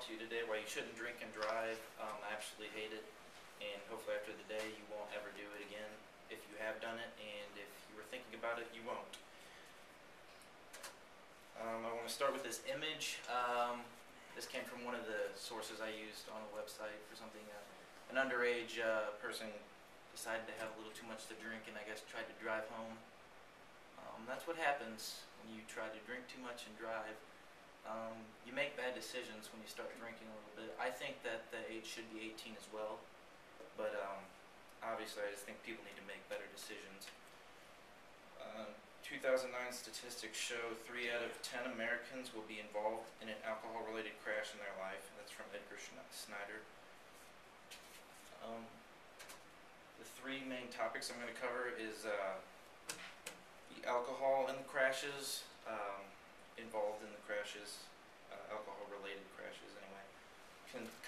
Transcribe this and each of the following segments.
to you today why you shouldn't drink and drive. I absolutely hate it, and hopefully after the day you won't ever do it again. If you have done it, and if you were thinking about it, you won't. I want to start with this image. This came from one of the sources I used on a website for something. An underage person decided to have a little too much to drink and I guess tried to drive home. That's what happens when you try to drink too much and drive. You make bad decisions when you start drinking a little bit. I think that the age should be 18 as well, but obviously I just think people need to make better decisions. 2009 statistics show 3 out of 10 Americans will be involved in an alcohol-related crash in their life. That's from Edgar Snyder. The 3 main topics I'm going to cover is the alcohol in the crashes, involved in the crashes, alcohol-related crashes anyway,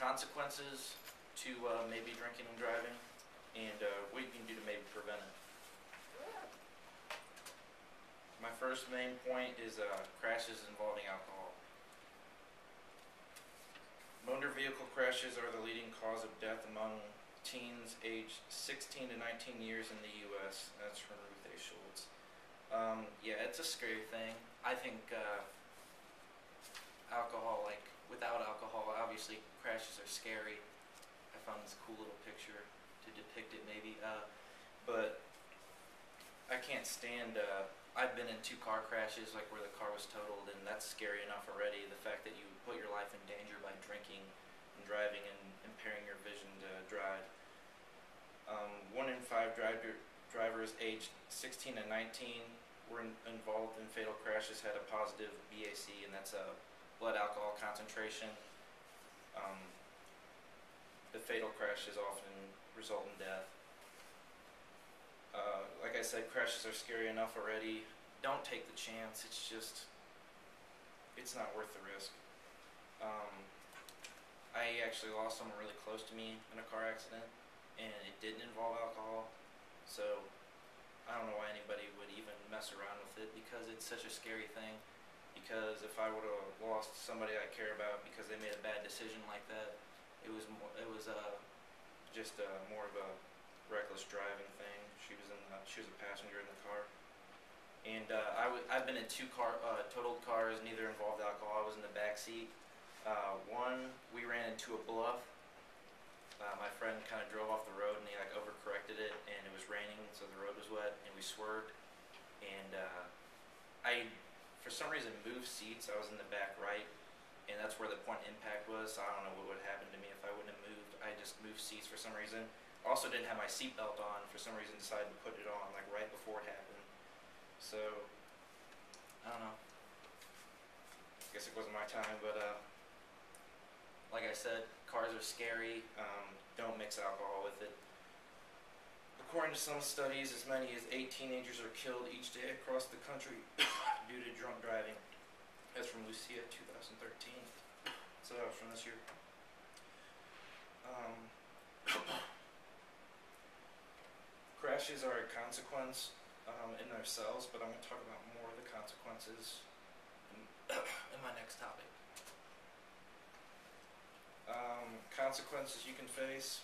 consequences to maybe drinking and driving, and what you can do to maybe prevent it. My first main point is crashes involving alcohol. Motor vehicle crashes are the leading cause of death among teens aged 16 to 19 years in the U.S. That's from Ruth A. Schultz. Yeah, it's a scary thing. I think alcohol, like without alcohol, obviously crashes are scary. I found this cool little picture to depict it maybe, but I can't stand, I've been in 2 car crashes like where the car was totaled, and that's scary enough already. The fact that you put your life in danger by drinking and driving and impairing your vision to drive. 1 in 5 drivers aged 16 and 19 were involved in fatal crashes had a positive BAC, and that's a blood alcohol concentration. The fatal crashes often result in death. Like I said, crashes are scary enough already. Don't take the chance. It's not worth the risk. I actually lost someone really close to me in a car accident, and it didn't involve alcohol, so I don't know why anybody would even mess around with it, because it's such a scary thing. Because if I would have lost somebody I care about because they made a bad decision like that, it was just more of a reckless driving thing. She was a passenger in the car, and I've been in 2 totaled cars. Neither involved alcohol. I was in the back seat. One, we ran into a bluff. My friend kind of drove off the road and he like overcorrected it, and it was raining, so the road was wet, and we swerved. And I, for some reason, moved seats. I was in the back right, and that's where the point of impact was. So I don't know what would happen to me if I wouldn't have moved. I just moved seats for some reason. Also didn't have my seatbelt on. For some reason, decided to put it on like right before it happened. So I don't know. I guess it wasn't my time, but like I said, cars are scary. Don't mix alcohol with it. According to some studies, as many as 8 teenagers are killed each day across the country due to drunk driving. That's from Lucia, 2013. So that was from this year. Crashes are a consequence in themselves, but I'm going to talk about more of the consequences in my next topic. Consequences you can face.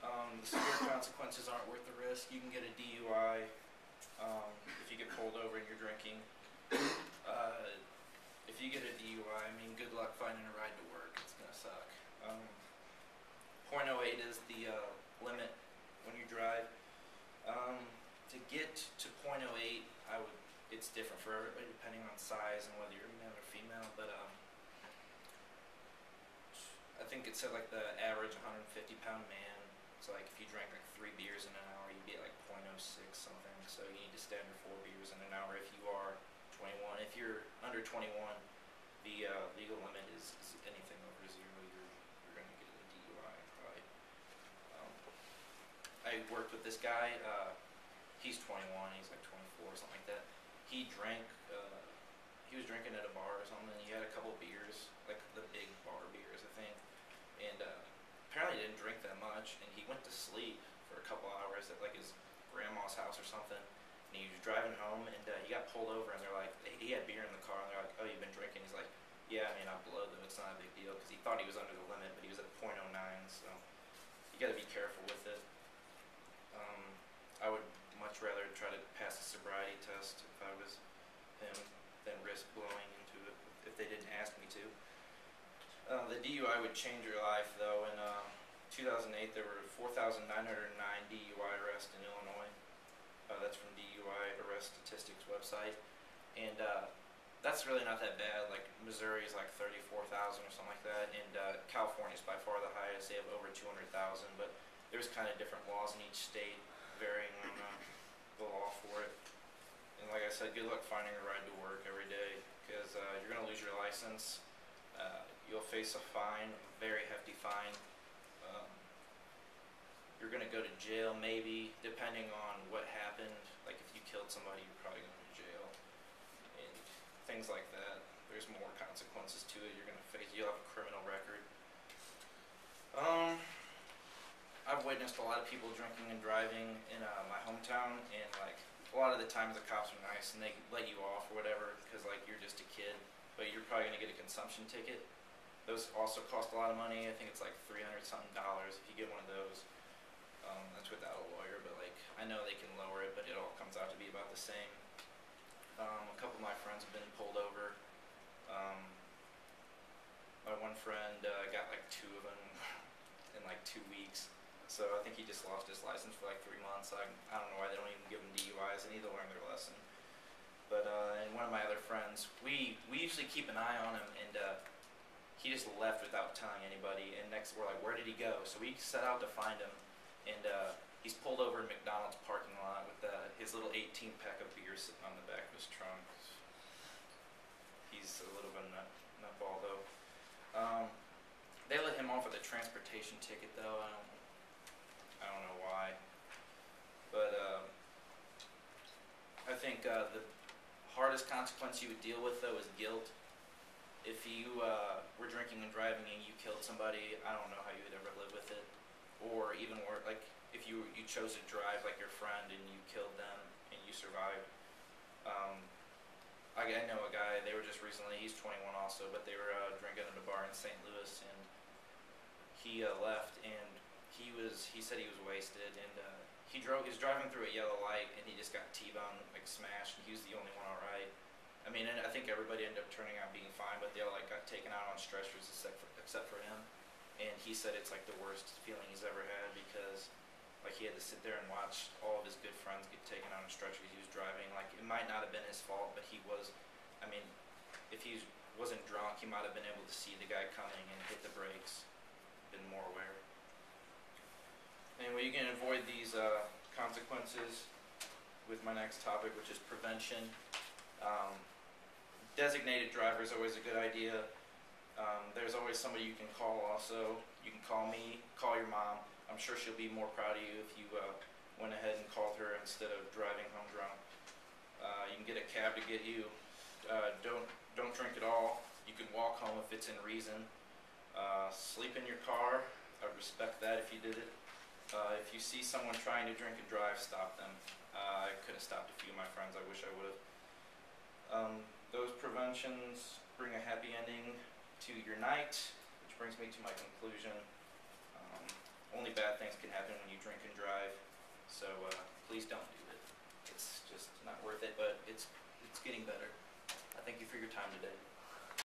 The severe consequences aren't worth the risk. You can get a DUI if you get pulled over and you're drinking. If you get a DUI, I mean, good luck finding a ride to work. It's going to suck. 0.08 is the limit when you drive. To get to 0.08, it's different for everybody depending on size and whether you're male or female, but I think it said like the average 150-pound man, so like if you drank like 3 beers in an hour, you'd be at like 0.06 something, so you need to stand for 4 beers in an hour if you are 21. If you're under 21, the legal limit is anything over 0, you're going to get a DUI probably. I worked with this guy, he's 21, he's like 24 or something like that. He was drinking at a bar or something, and he had a couple beers, like the big bar beers, I think, and apparently didn't drink that much, and he went to sleep for a couple hours at like his grandma's house or something, and he was driving home, and he got pulled over, and they're like, he had beer in the car, and they're like, oh, you've been drinking? He's like, yeah, I mean, I blew them, it's not a big deal. you got to be careful with it. I would much rather try to pass a sobriety test if I was him than risk blowing into it if they didn't ask me to. The DUI would change your life, though. In 2008, there were 4,909 DUI arrests in Illinois. That's from DUI Arrest Statistics website, and that's really not that bad. Like Missouri is like 34,000 or something like that, and California is by far the highest. They have over 200,000, but there's kind of different laws in each state, varying on the law for it. And like I said, good luck finding a ride to work every day, because you're going to lose your license. You'll face a fine, a very hefty fine. You're going to go to jail, maybe, depending on what happened. Like if you killed somebody, you're probably going to jail, and things like that. There's more consequences to it. You'll have a criminal record. I've witnessed a lot of people drinking and driving in my hometown, and like a lot of the times the cops are nice and they let you off or whatever because like you're just a kid, but you're probably gonna get a consumption ticket. Those also cost a lot of money. I think it's like $300 something if you get one of those. That's without a lawyer, but like I know they can lower it, but it all comes out to be about the same. A couple of my friends have been pulled over. My one friend got like 2 of them in like 2 weeks. So I think he just lost his license for like 3 months. I don't know why they don't even give them DUIs. They need to learn their lesson. But and one of my other friends, we usually keep an eye on him, and he just left without telling anybody. And next we're like, where did he go? So we set out to find him, and he's pulled over in McDonald's parking lot with his little 18-pack of beer sitting on the back of his trunk. He's a little bit nutball though. They let him off with a transportation ticket though. I don't know why, but I think the hardest consequence you would deal with though is guilt. If you were drinking and driving and you killed somebody, I don't know how you would ever live with it. Or even worse, like if you chose to drive like your friend and you killed them and you survived. I know a guy, they were just recently, he's 21 also, but they were drinking at a bar in St. Louis, and he left, and he said he was wasted, and he was driving through a yellow light, and he just got T-boned, like smashed, and he was the only one alright. I mean, and I think everybody ended up turning out being fine, but they all like got taken out on stretchers except for him. And he said it's like the worst feeling he's ever had because like he had to sit there and watch all of his good friends get taken out on stretchers. He was driving. Like it might not have been his fault, but he was. I mean, if he wasn't drunk, he might have been able to see the guy coming and hit the brakes, been more aware. Anyway, you can avoid these consequences with my next topic, which is prevention. Designated driver is always a good idea. There's always somebody you can call also. You can call me, call your mom. I'm sure she'll be more proud of you if you went ahead and called her instead of driving home drunk. You can get a cab to get you. Don't drink at all. You can walk home if it's in reason. Sleep in your car. I would respect that if you did it. If you see someone trying to drink and drive, stop them. I could have stopped a few of my friends. I wish I would have. Those preventions bring a happy ending to your night, which brings me to my conclusion. Only bad things can happen when you drink and drive, so please don't do it. It's just not worth it, but it's getting better. I thank you for your time today.